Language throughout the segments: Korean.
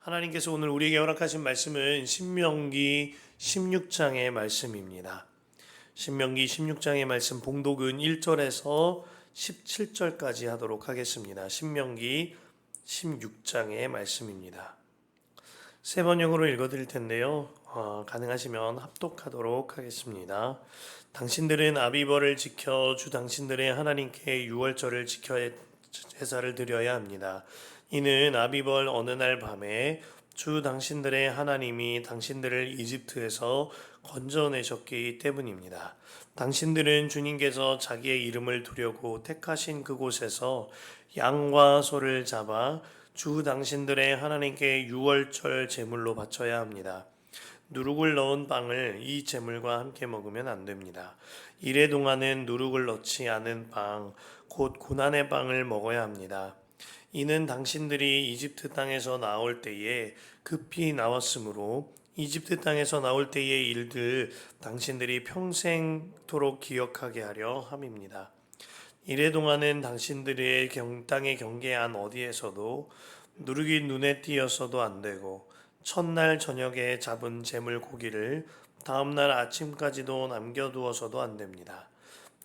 하나님께서 오늘 우리에게 허락하신 말씀은 신명기 16장의 말씀입니다. 신명기 16장의 말씀 봉독은 1절에서 17절까지 하도록 하겠습니다. 신명기 16장의 말씀입니다. 세 번역으로 읽어드릴 텐데요. 가능하시면 합독하도록 하겠습니다. 당신들은 아비벌을 지켜 주 당신들의 하나님께 유월절을 지켜 제사를 드려야 합니다. 이는 아비벌 어느 날 밤에 주 당신들의 하나님이 당신들을 이집트에서 건져내셨기 때문입니다. 당신들은 주님께서 자기의 이름을 두려고 택하신 그곳에서 양과 소를 잡아 주 당신들의 하나님께 유월절 제물로 바쳐야 합니다. 누룩을 넣은 빵을 이 제물과 함께 먹으면 안 됩니다. 이래 동안은 누룩을 넣지 않은 빵, 곧 고난의 빵을 먹어야 합니다. 이는 당신들이 이집트 땅에서 나올 때에 급히 나왔으므로 이집트 땅에서 나올 때의 일들 당신들이 평생토록 기억하게 하려 함입니다. 이래 동안은 당신들의 땅의 경계한 어디에서도 누룩이 눈에 띄어서도 안 되고 첫날 저녁에 잡은 제물 고기를 다음날 아침까지도 남겨두어서도 안 됩니다.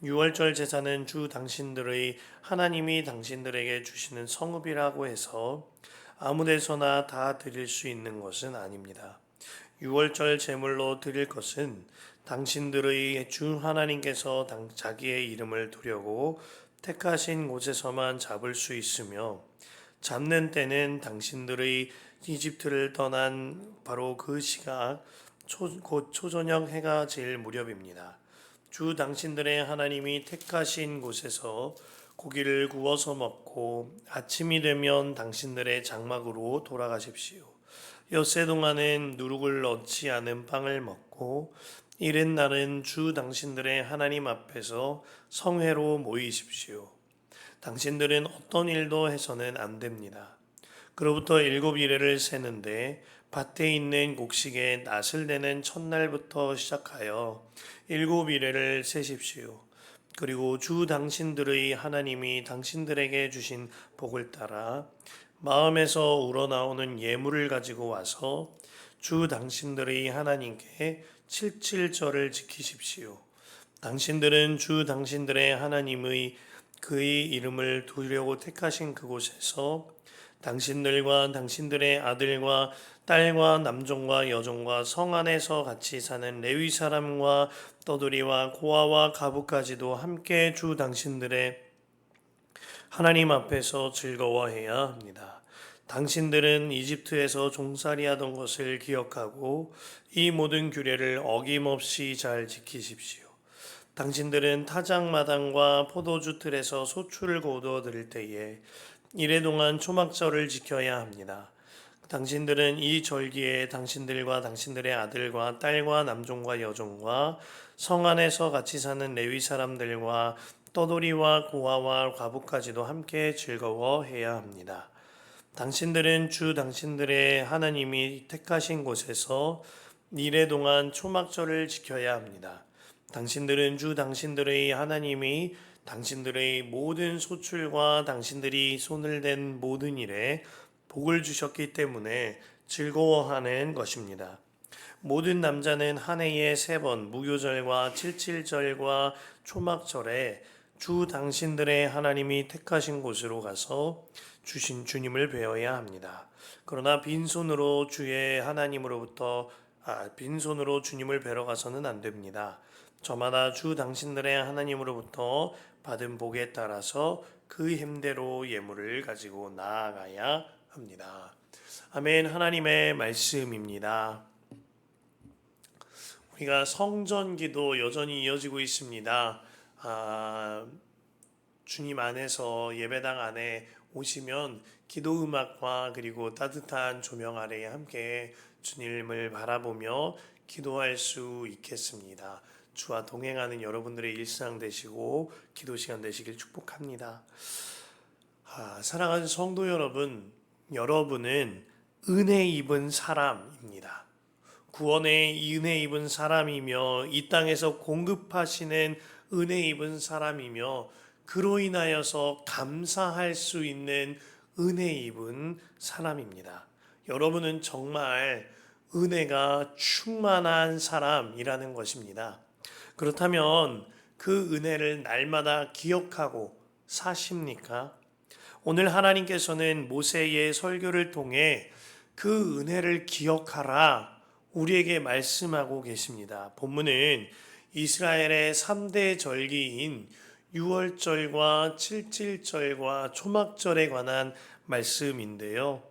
유월절 제사는 주 당신들의 하나님이 당신들에게 주시는 성읍이라고 해서 아무데서나 다 드릴 수 있는 것은 아닙니다. 유월절 제물로 드릴 것은 당신들의 주 하나님께서 자기의 이름을 두려고 택하신 곳에서만 잡을 수 있으며 잡는 때는 당신들의 이집트를 떠난 바로 그 시각 곧 초저녁 해가 질 무렵입니다. 주 당신들의 하나님이 택하신 곳에서 고기를 구워서 먹고 아침이 되면 당신들의 장막으로 돌아가십시오. 엿새 동안은 누룩을 넣지 않은 빵을 먹고 이른 날은 주 당신들의 하나님 앞에서 성회로 모이십시오. 당신들은 어떤 일도 해서는 안 됩니다. 그로부터 7일을 세는데 밭에 있는 곡식에 낫을 대는 첫날부터 시작하여 7일을 세십시오. 그리고 주 당신들의 하나님이 당신들에게 주신 복을 따라 마음에서 우러나오는 예물을 가지고 와서 주 당신들의 하나님께 칠칠절을 지키십시오. 당신들은 주 당신들의 하나님의 그의 이름을 두려고 택하신 그곳에서 당신들과 당신들의 아들과 딸과 남종과 여종과 성 안에서 같이 사는 레위 사람과 떠돌이와 고아와 가부까지도 함께 주 당신들의 하나님 앞에서 즐거워해야 합니다. 당신들은 이집트에서 종살이하던 것을 기억하고 이 모든 규례를 어김없이 잘 지키십시오. 당신들은 타작마당과 포도주 틀에서 소출을 거두어 드릴 때에 이래 동안 초막절을 지켜야 합니다. 당신들은 이 절기에 당신들과 당신들의 아들과 딸과 남종과 여종과 성 안에서 같이 사는 레위 사람들과 떠돌이와 고아와 과부까지도 함께 즐거워해야 합니다. 당신들은 주 당신들의 하나님이 택하신 곳에서 이래 동안 초막절을 지켜야 합니다. 당신들은 주 당신들의 하나님이 당신들의 모든 소출과 당신들이 손을 댄 모든 일에 복을 주셨기 때문에 즐거워하는 것입니다. 모든 남자는 한 해에 3번 무교절과 칠칠절과 초막절에 주 당신들의 하나님이 택하신 곳으로 가서 주신 주님을 배워야 합니다. 그러나 빈손으로 빈손으로 주님을 뵈러 가서는 안 됩니다. 저마다 주 당신들의 하나님으로부터 받은 복에 따라서 그 힘대로 예물을 가지고 나아가야 합니다. 아멘. 하나님의 말씀입니다. 우리가 성전기도 여전히 이어지고 있습니다. 주님 안에서 예배당 안에 오시면 기도 음악과 그리고 따뜻한 조명 아래에 함께 주님을 바라보며 기도할 수 있겠습니다. 주와 동행하는 여러분들의 일상 되시고 기도 시간 되시길 축복합니다. 사랑하는 성도 여러분, 여러분은 은혜 입은 사람입니다. 구원의 은혜 입은 사람이며 이 땅에서 공급하시는 은혜 입은 사람이며 그로 인하여서 감사할 수 있는 은혜 입은 사람입니다. 여러분은 정말 은혜가 충만한 사람이라는 것입니다. 그렇다면 그 은혜를 날마다 기억하고 사십니까? 오늘 하나님께서는 모세의 설교를 통해 그 은혜를 기억하라 우리에게 말씀하고 계십니다. 본문은 이스라엘의 3대 절기인 유월절과 칠칠절과 초막절에 관한 말씀인데요.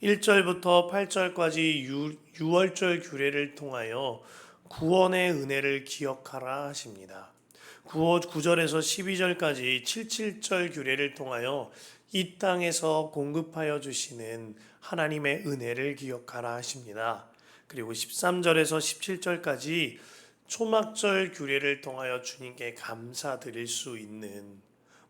1절부터 8절까지 유월절 규례를 통하여 구원의 은혜를 기억하라 하십니다. 9절에서 12절까지 칠칠절 규례를 통하여 이 땅에서 공급하여 주시는 하나님의 은혜를 기억하라 하십니다. 그리고 13절에서 17절까지 초막절 규례를 통하여 주님께 감사드릴 수 있는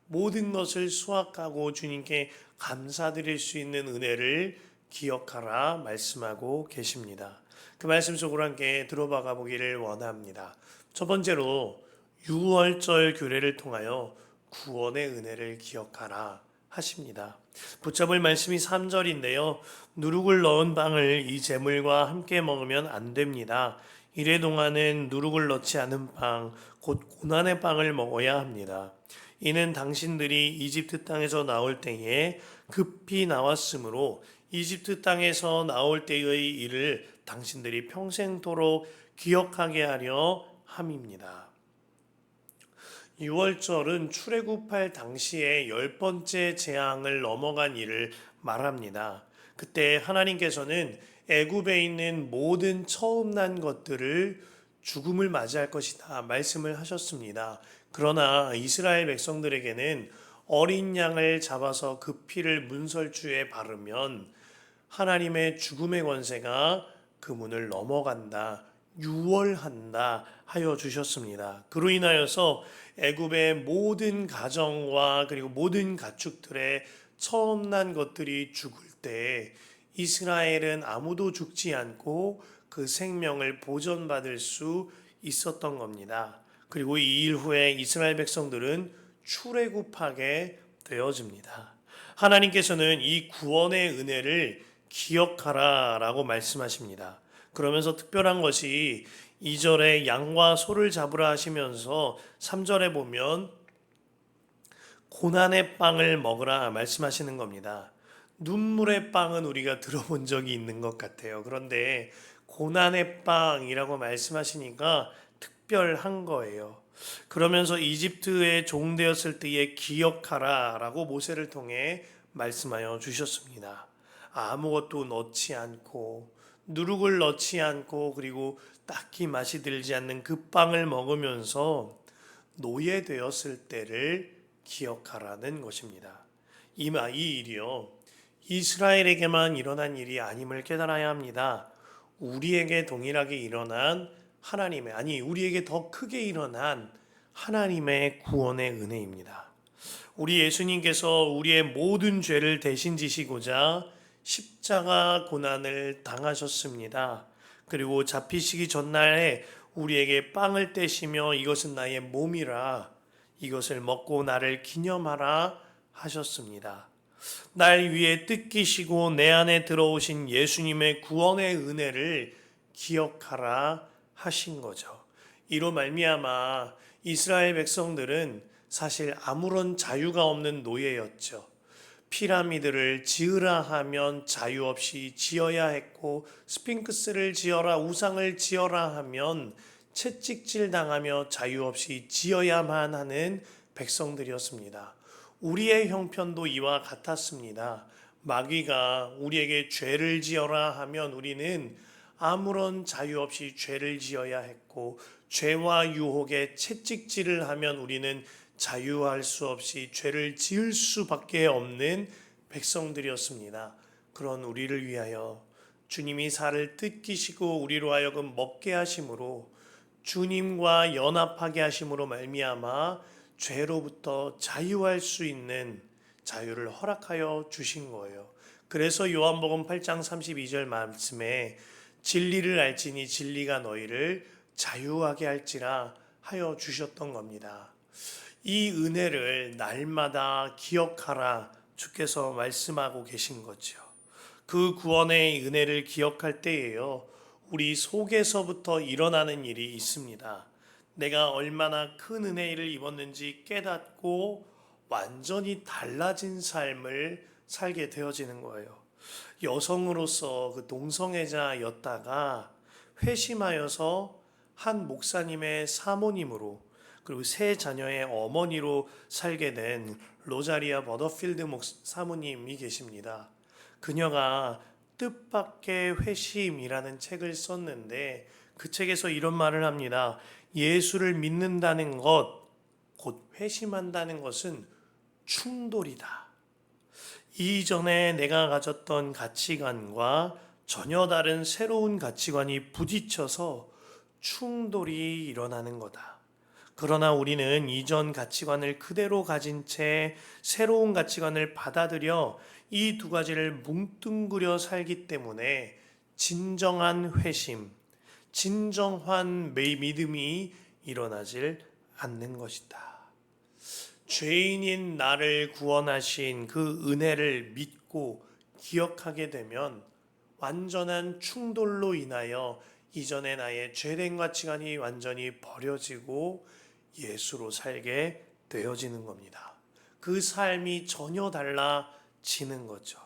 모든 것을 수확하고 주님께 감사드릴 수 있는 은혜를 기억하라 말씀하고 계십니다. 그 말씀 속으로 함께 들어가 보기를 원합니다. 첫 번째로 유월절 규례를 통하여 구원의 은혜를 기억하라 하십니다. 붙잡을 말씀이 3절인데요. 누룩을 넣은 빵을 이 제물과 함께 먹으면 안 됩니다. 이래 동안은 누룩을 넣지 않은 빵, 곧 고난의 빵을 먹어야 합니다. 이는 당신들이 이집트 땅에서 나올 때에 급히 나왔으므로 이집트 땅에서 나올 때의 일을 당신들이 평생토록 기억하게 하려 함입니다. 유월절은 출애굽할 당시에 10번째 재앙을 넘어간 일을 말합니다. 그때 하나님께서는 애굽에 있는 모든 처음 난 것들을 죽음을 맞이할 것이다 말씀을 하셨습니다. 그러나 이스라엘 백성들에게는 어린 양을 잡아서 그 피를 문설주에 바르면 하나님의 죽음의 권세가 그 문을 넘어간다, 유월한다 하여 주셨습니다. 그로 인하여서 애굽의 모든 가정과 그리고 모든 가축들의 처음 난 것들이 죽을 때 이스라엘은 아무도 죽지 않고 그 생명을 보존받을 수 있었던 겁니다. 그리고 이 일 후에 이스라엘 백성들은 출애굽하게 되어집니다. 하나님께서는 이 구원의 은혜를 기억하라라고 말씀하십니다. 그러면서 특별한 것이 2절에 양과 소를 잡으라 하시면서 3절에 보면 고난의 빵을 먹으라 말씀하시는 겁니다. 눈물의 빵은 우리가 들어본 적이 있는 것 같아요. 그런데 고난의 빵이라고 말씀하시니까 특별한 거예요. 그러면서 이집트에 종되었을 때에 기억하라 라고 모세를 통해 말씀하여 주셨습니다. 아무것도 넣지 않고 누룩을 넣지 않고 그리고 딱히 맛이 들지 않는 그 빵을 먹으면서 노예되었을 때를 기억하라는 것입니다. 이 일이요, 이스라엘에게만 일어난 일이 아님을 깨달아야 합니다. 우리에게 동일하게 일어난 우리에게 더 크게 일어난 하나님의 구원의 은혜입니다. 우리 예수님께서 우리의 모든 죄를 대신 지시고자 십자가 고난을 당하셨습니다. 그리고 잡히시기 전날에 우리에게 빵을 떼시며 이것은 나의 몸이라 이것을 먹고 나를 기념하라 하셨습니다. 날 위해 뜯기시고 내 안에 들어오신 예수님의 구원의 은혜를 기억하라 하신 거죠. 이로 말미암아 이스라엘 백성들은 사실 아무런 자유가 없는 노예였죠. 피라미드를 지으라 하면 자유 없이 지어야 했고, 스핑크스를 지어라, 우상을 지어라 하면 채찍질 당하며 자유 없이 지어야만 하는 백성들이었습니다. 우리의 형편도 이와 같았습니다. 마귀가 우리에게 죄를 지어라 하면 우리는 아무런 자유 없이 죄를 지어야 했고, 죄와 유혹에 채찍질을 하면 우리는 자유할 수 없이 죄를 지을 수밖에 없는 백성들이었습니다. 그런 우리를 위하여 주님이 살을 뜯기시고 우리로 하여금 먹게 하심으로, 주님과 연합하게 하심으로 말미암아 죄로부터 자유할 수 있는 자유를 허락하여 주신 거예요. 그래서 요한복음 8장 32절 말씀에 진리를 알지니 진리가 너희를 자유하게 할지라 하여 주셨던 겁니다. 이 은혜를 날마다 기억하라 주께서 말씀하고 계신 거죠. 그 구원의 은혜를 기억할 때에요, 우리 속에서부터 일어나는 일이 있습니다. 내가 얼마나 큰 은혜를 입었는지 깨닫고 완전히 달라진 삶을 살게 되어지는 거예요. 여성으로서 그 동성애자였다가 회심하여서 한 목사님의 사모님으로, 그리고 세 자녀의 어머니로 살게 된 로자리아 버더필드 사모님이 계십니다. 그녀가 뜻밖의 회심이라는 책을 썼는데 그 책에서 이런 말을 합니다. 예수를 믿는다는 것, 곧 회심한다는 것은 충돌이다. 이전에 내가 가졌던 가치관과 전혀 다른 새로운 가치관이 부딪혀서 충돌이 일어나는 거다. 그러나 우리는 이전 가치관을 그대로 가진 채 새로운 가치관을 받아들여 이 두 가지를 뭉뚱그려 살기 때문에 진정한 회심, 진정한 믿음이 일어나질 않는 것이다. 죄인인 나를 구원하신 그 은혜를 믿고 기억하게 되면 완전한 충돌로 인하여 이전의 나의 죄된 가치관이 완전히 버려지고 예수로 살게 되어지는 겁니다. 그 삶이 전혀 달라지는 거죠.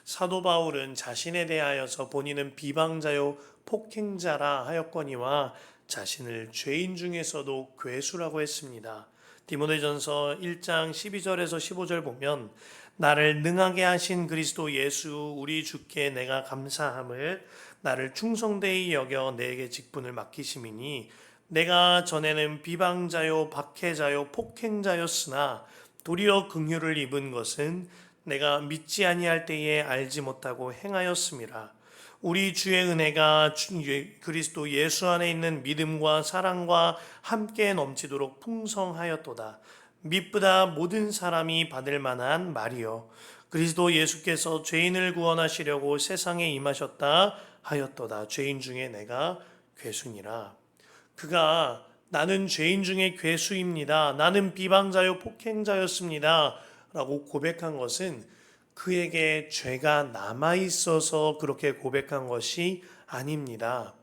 사도 바울은 자신에 대하여서 본인은 비방자요 폭행자라 하였거니와 자신을 죄인 중에서도 괴수라고 했습니다. 디모데전서 1장 12절에서 15절 보면 나를 능하게 하신 그리스도 예수 우리 주께 내가 감사함을 나를 충성되이 여겨 내게 직분을 맡기심이니 내가 전에는 비방자요 박해자요 폭행자였으나 도리어 긍휼을 입은 것은 내가 믿지 아니할 때에 알지 못하고 행하였음이라. 우리 주의 은혜가 그리스도 예수 안에 있는 믿음과 사랑과 함께 넘치도록 풍성하였도다. 믿보다 모든 사람이 받을 만한 말이요 그리스도 예수께서 죄인을 구원하시려고 세상에 임하셨다 하였도다. 죄인 중에 내가 괴수니라. 그가 나는 죄인 중에 괴수입니다. 나는 비방자요 폭행자였습니다. 라고 고백한 것은 그에게 죄가 남아 있어서 그렇게 고백한 것이 아닙니다.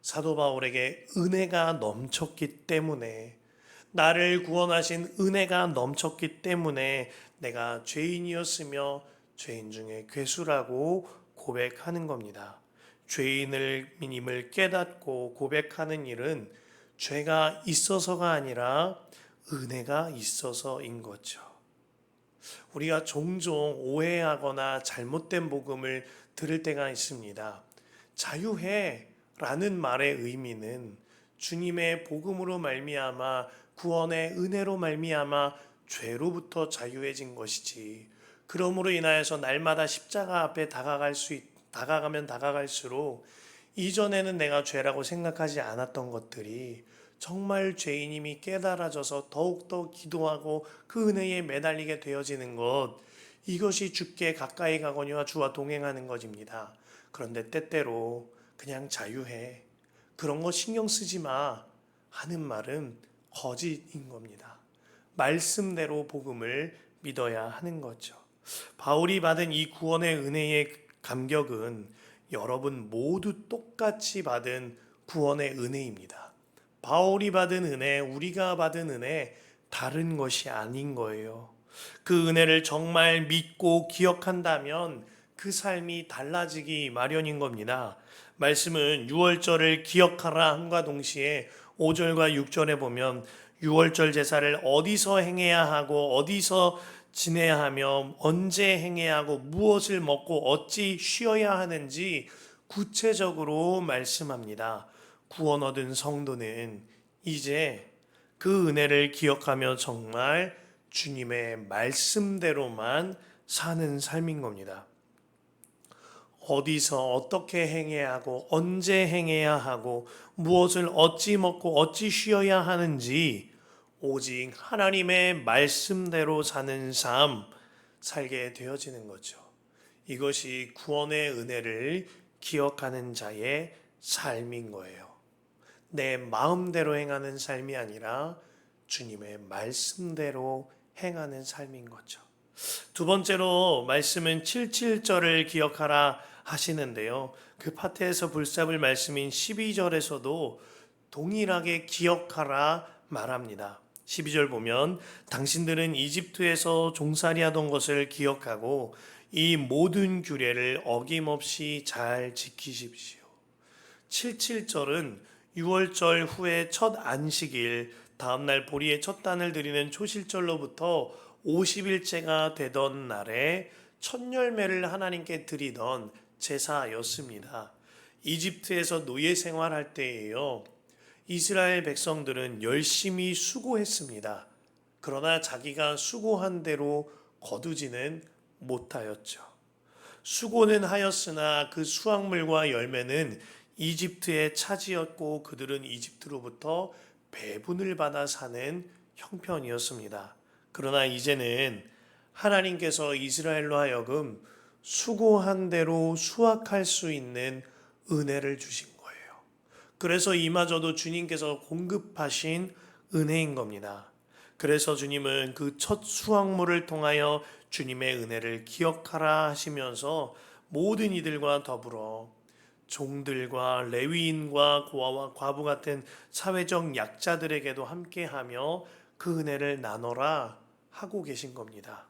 사도 바울에게 은혜가 넘쳤기 때문에, 나를 구원하신 은혜가 넘쳤기 때문에 내가 죄인이었으며 죄인 중에 괴수라고 고백하는 겁니다. 죄인임을 깨닫고 고백하는 일은 죄가 있어서가 아니라 은혜가 있어서인 거죠. 우리가 종종 오해하거나 잘못된 복음을 들을 때가 있습니다. 자유해 라는 말의 의미는 주님의 복음으로 말미암아 구원의 은혜로 말미암아 죄로부터 자유해진 것이지, 그러므로 인하여서 날마다 십자가 앞에 다가가면 다가갈수록 이전에는 내가 죄라고 생각하지 않았던 것들이 정말 죄인임이 깨달아져서 더욱더 기도하고 그 은혜에 매달리게 되어지는 것, 이것이 주께 가까이 가거니와 주와 동행하는 것입니다. 그런데 때때로 그냥 자유해, 그런 거 신경 쓰지 마 하는 말은 거짓인 겁니다. 말씀대로 복음을 믿어야 하는 거죠. 바울이 받은 이 구원의 은혜의 감격은 여러분 모두 똑같이 받은 구원의 은혜입니다. 바울이 받은 은혜, 우리가 받은 은혜 다른 것이 아닌 거예요. 그 은혜를 정말 믿고 기억한다면 그 삶이 달라지기 마련인 겁니다. 말씀은 유월절을 기억하라 함과 동시에 5절과 6절에 보면 유월절 제사를 어디서 행해야 하고 어디서 지내야 하며 언제 행해야 하고 무엇을 먹고 어찌 쉬어야 하는지 구체적으로 말씀합니다. 구원 얻은 성도는 이제 그 은혜를 기억하며 정말 주님의 말씀대로만 사는 삶인 겁니다. 어디서 어떻게 행해야 하고 언제 행해야 하고 무엇을 어찌 먹고 어찌 쉬어야 하는지 오직 하나님의 말씀대로 사는 삶 살게 되어지는 거죠. 이것이 구원의 은혜를 기억하는 자의 삶인 거예요. 내 마음대로 행하는 삶이 아니라 주님의 말씀대로 행하는 삶인 거죠. 두 번째로 말씀은 77절을 기억하라 하시는데요. 그 파트에서 불사불 말씀인 12절에서도 동일하게 기억하라 말합니다. 12절 보면 당신들은 이집트에서 종살이하던 것을 기억하고 이 모든 규례를 어김없이 잘 지키십시오. 77절은 6월절 후에 첫 안식일 다음날 보리의 첫 단을 드리는 초실절로부터 50일째가 되던 날에 첫 열매를 하나님께 드리던 제사였습니다. 이집트에서 노예 생활할 때에요. 이스라엘 백성들은 열심히 수고했습니다. 그러나 자기가 수고한 대로 거두지는 못하였죠. 수고는 하였으나 그 수확물과 열매는 이집트의 차지였고 그들은 이집트로부터 배분을 받아 사는 형편이었습니다. 그러나 이제는 하나님께서 이스라엘로 하여금 수고한 대로 수확할 수 있는 은혜를 주신 거예요. 그래서 이마저도 주님께서 공급하신 은혜인 겁니다. 그래서 주님은 그 첫 수확물을 통하여 주님의 은혜를 기억하라 하시면서 모든 이들과 더불어 종들과 레위인과 고아와 과부 같은 사회적 약자들에게도 함께하며 그 은혜를 나눠라 하고 계신 겁니다.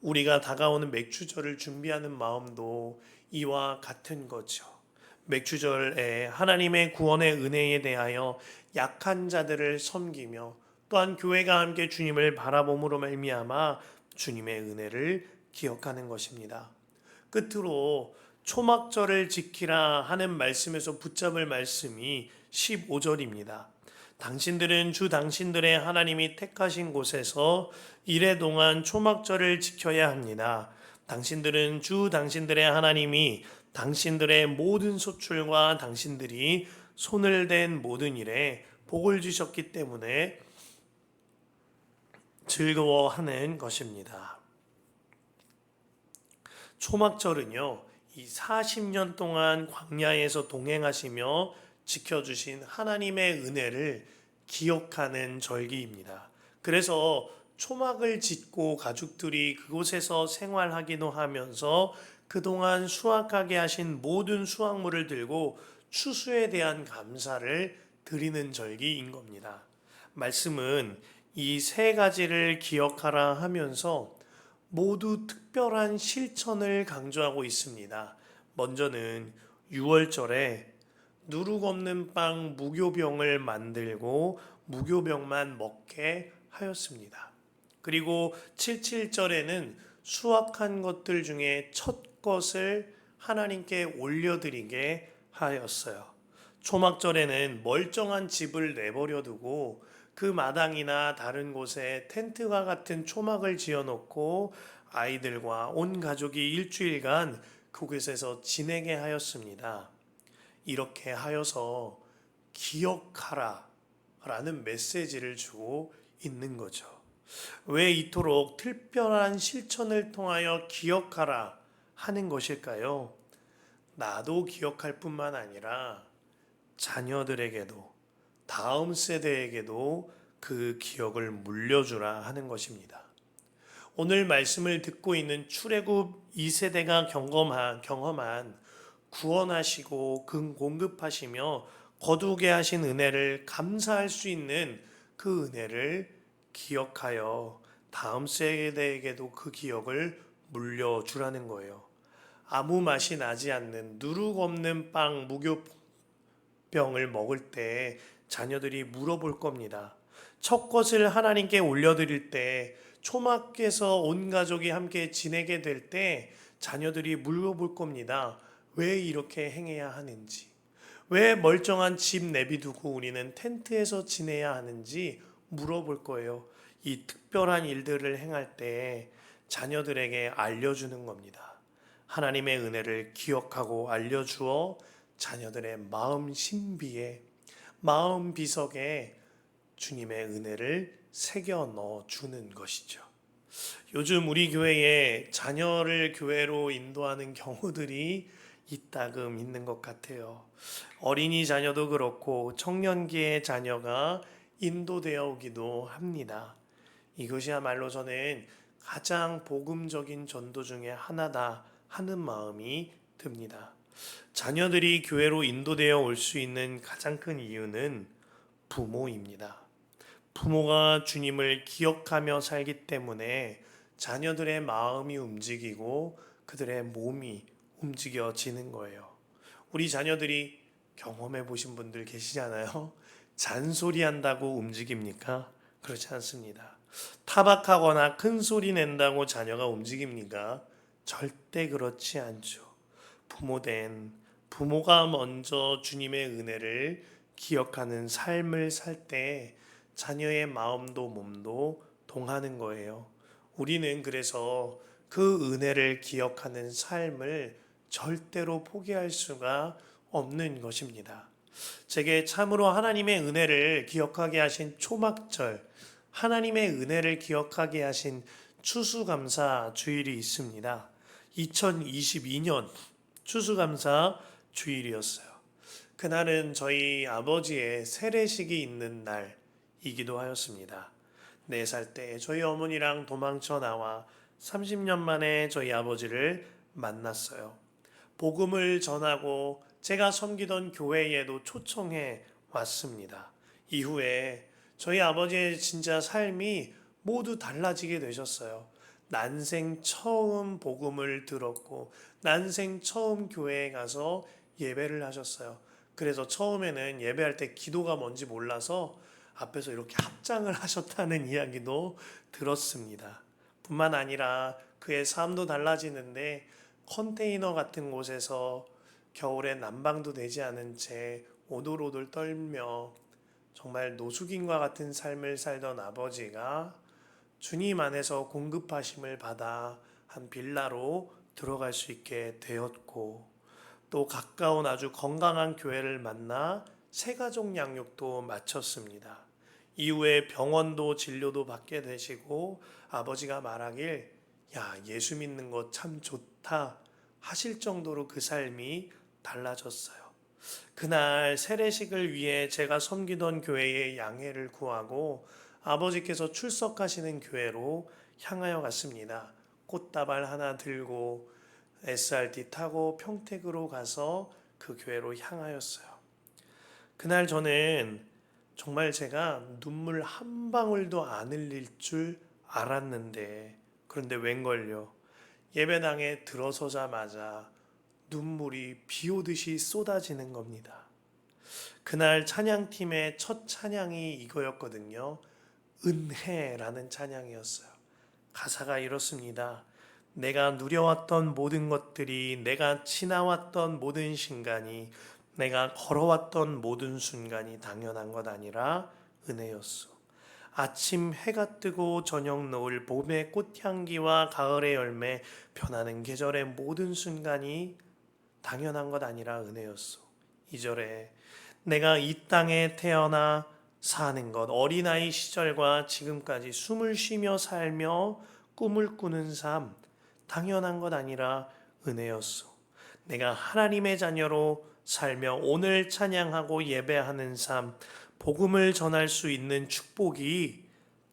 우리가 다가오는 맥주절을 준비하는 마음도 이와 같은 거죠. 맥주절에 하나님의 구원의 은혜에 대하여 약한 자들을 섬기며 또한 교회가 함께 주님을 바라봄으로 말미암아 주님의 은혜를 기억하는 것입니다. 끝으로 초막절을 지키라 하는 말씀에서 붙잡을 말씀이 15절입니다. 당신들은 주 당신들의 하나님이 택하신 곳에서 이래 동안 초막절을 지켜야 합니다. 당신들은 주 당신들의 하나님이 당신들의 모든 소출과 당신들이 손을 댄 모든 일에 복을 주셨기 때문에 즐거워하는 것입니다. 초막절은요, 이 40년 동안 광야에서 동행하시며 지켜주신 하나님의 은혜를 기억하는 절기입니다. 그래서 초막을 짓고 가족들이 그곳에서 생활하기도 하면서 그동안 수확하게 하신 모든 수확물을 들고 추수에 대한 감사를 드리는 절기인 겁니다. 말씀은 이 세 가지를 기억하라 하면서 모두 특별한 실천을 강조하고 있습니다. 먼저는 6월절에 누룩 없는 빵 무교병을 만들고 무교병만 먹게 하였습니다. 그리고 77절에는 수확한 것들 중에 첫 것을 하나님께 올려드리게 하였어요. 초막절에는 멀쩡한 집을 내버려 두고 그 마당이나 다른 곳에 텐트와 같은 초막을 지어놓고 아이들과 온 가족이 일주일간 그곳에서 지내게 하였습니다. 이렇게 하여서 기억하라 라는 메시지를 주고 있는 거죠. 왜 이토록 특별한 실천을 통하여 기억하라 하는 것일까요? 나도 기억할 뿐만 아니라 자녀들에게도 다음 세대에게도 그 기억을 물려주라 하는 것입니다. 오늘 말씀을 듣고 있는 출애굽 2세대가 경험한 구원하시고 공급하시며 거두게 하신 은혜를 감사할 수 있는 그 은혜를 기억하여 다음 세대에게도 그 기억을 물려주라는 거예요. 아무 맛이 나지 않는 누룩 없는 빵 무교병을 먹을 때 자녀들이 물어볼 겁니다. 첫 것을 하나님께 올려드릴 때 초막에서 온 가족이 함께 지내게 될 때 자녀들이 물어볼 겁니다. 왜 이렇게 행해야 하는지, 왜 멀쩡한 집 내비두고 우리는 텐트에서 지내야 하는지 물어볼 거예요. 이 특별한 일들을 행할 때 자녀들에게 알려주는 겁니다. 하나님의 은혜를 기억하고 알려주어 자녀들의 마음 신비에, 마음 비석에 주님의 은혜를 새겨 넣어 주는 것이죠. 요즘 우리 교회에 자녀를 교회로 인도하는 경우들이 이따금 있는 것 같아요. 어린이 자녀도 그렇고 청년기의 자녀가 인도되어 오기도 합니다. 이것이야말로 저는 가장 복음적인 전도 중에 하나다 하는 마음이 듭니다. 자녀들이 교회로 인도되어 올 수 있는 가장 큰 이유는 부모입니다. 부모가 주님을 기억하며 살기 때문에 자녀들의 마음이 움직이고 그들의 몸이 움직여지는 거예요. 우리 자녀들이 경험해 보신 분들 계시잖아요. 잔소리 한다고 움직입니까? 그렇지 않습니다. 타박하거나 큰 소리 낸다고 자녀가 움직입니까? 절대 그렇지 않죠. 부모된 부모가 먼저 주님의 은혜를 기억하는 삶을 살 때 자녀의 마음도 몸도 동하는 거예요. 우리는 그래서 그 은혜를 기억하는 삶을 절대로 포기할 수가 없는 것입니다. 제게 참으로 하나님의 은혜를 기억하게 하신 초막절, 하나님의 은혜를 기억하게 하신 추수감사 주일이 있습니다. 2022년 추수감사 주일이었어요. 그날은 저희 아버지의 세례식이 있는 날이기도 하였습니다. 4살 때 저희 어머니랑 도망쳐 나와 30년 만에 저희 아버지를 만났어요. 복음을 전하고 제가 섬기던 교회에도 초청해 왔습니다. 이후에 저희 아버지의 진짜 삶이 모두 달라지게 되셨어요. 난생 처음 복음을 들었고 난생 처음 교회에 가서 예배를 하셨어요. 그래서 처음에는 예배할 때 기도가 뭔지 몰라서 앞에서 이렇게 합장을 하셨다는 이야기도 들었습니다. 뿐만 아니라 그의 삶도 달라지는데 컨테이너 같은 곳에서 겨울에 난방도 되지 않은 채 오돌오돌 떨며 정말 노숙인과 같은 삶을 살던 아버지가 주님 안에서 공급하심을 받아 한 빌라로 들어갈 수 있게 되었고, 또 가까운 아주 건강한 교회를 만나 새가족 양육도 마쳤습니다. 이후에 병원도 진료도 받게 되시고 아버지가 말하길 야, 예수 믿는 거 참 좋다 하실 정도로 그 삶이 달라졌어요. 그날 세례식을 위해 제가 섬기던 교회의 양해를 구하고 아버지께서 출석하시는 교회로 향하여 갔습니다. 꽃다발 하나 들고 SRT 타고 평택으로 가서 그 교회로 향하였어요. 그날 저는 정말 제가 눈물 한 방울도 안 흘릴 줄 알았는데, 그런데 웬걸요? 예배당에 들어서자마자 눈물이 비 오듯이 쏟아지는 겁니다. 그날 찬양팀의 첫 찬양이 이거였거든요. 은혜라는 찬양이었어요. 가사가 이렇습니다. 내가 누려왔던 모든 것들이, 내가 지나왔던 모든 순간이, 내가 걸어왔던 모든 순간이 당연한 것 아니라 은혜였소. 아침 해가 뜨고 저녁 노을, 봄의 꽃향기와 가을의 열매, 변하는 계절의 모든 순간이 당연한 것 아니라 은혜였소. 2절에 내가 이 땅에 태어나 사는 것, 어린아이 시절과 지금까지 숨을 쉬며 살며 꿈을 꾸는 삶, 당연한 것 아니라 은혜였소. 내가 하나님의 자녀로 살며 오늘 찬양하고 예배하는 삶, 복음을 전할 수 있는 축복이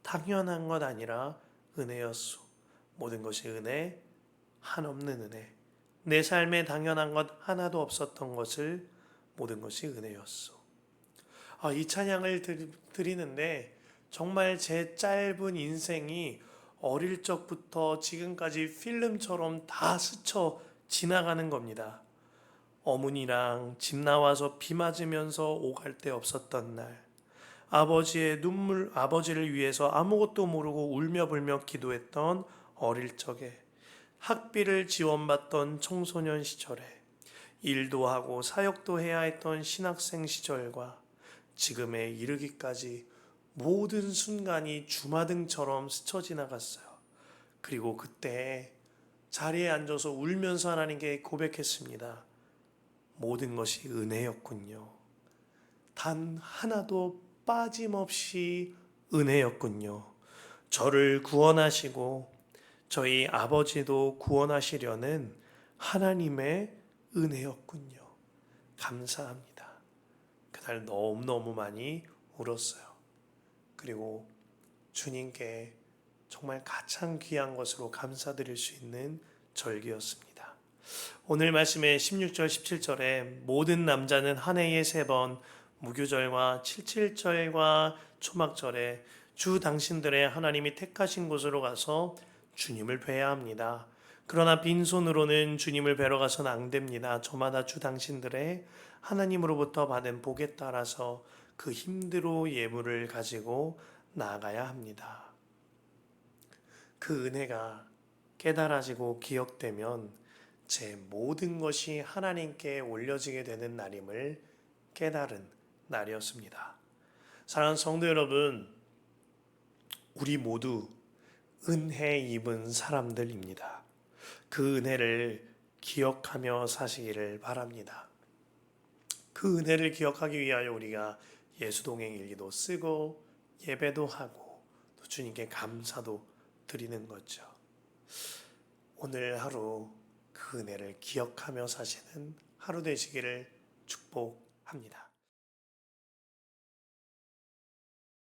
당연한 것 아니라 은혜였소. 모든 것이 은혜, 한없는 은혜. 내 삶에 당연한 것 하나도 없었던 것을 모든 것이 은혜였소. 이 찬양을 드리는데 정말 제 짧은 인생이 어릴 적부터 지금까지 필름처럼 다 스쳐 지나가는 겁니다. 어머니랑 집 나와서 비 맞으면서 오갈 데 없었던 날, 아버지를 위해서 아무것도 모르고 울며 불며 기도했던 어릴 적에, 학비를 지원받던 청소년 시절에, 일도 하고 사역도 해야 했던 신학생 시절과 지금에 이르기까지 모든 순간이 주마등처럼 스쳐 지나갔어요. 그리고 그때 자리에 앉아서 울면서 하나님께 고백했습니다. 모든 것이 은혜였군요. 단 하나도 빠짐없이 은혜였군요. 저를 구원하시고 저희 아버지도 구원하시려는 하나님의 은혜였군요. 감사합니다. 그날 너무너무 많이 울었어요. 그리고 주님께 정말 가장 귀한 것으로 감사드릴 수 있는 절기였습니다. 오늘 말씀의 16절, 17절에 모든 남자는 한 해에 3번 무교절과 칠칠절과 초막절에 주 당신들의 하나님이 택하신 곳으로 가서 주님을 뵈야 합니다. 그러나 빈손으로는 주님을 뵈러 가서는 안 됩니다. 저마다 주 당신들의 하나님으로부터 받은 복에 따라서 그 힘대로 예물을 가지고 나아가야 합니다. 그 은혜가 깨달아지고 기억되면 제 모든 것이 하나님께 올려지게 되는 날임을 깨달은 날이었습니다. 사랑하는 성도 여러분, 우리 모두 은혜 입은 사람들입니다. 그 은혜를 기억하며 사시기를 바랍니다. 그 은혜를 기억하기 위하여 우리가 예수동행 일기도 쓰고 예배도 하고 또 주님께 감사도 드리는 거죠. 오늘 하루 그 은혜를 기억하며 사시는 하루 되시기를 축복합니다.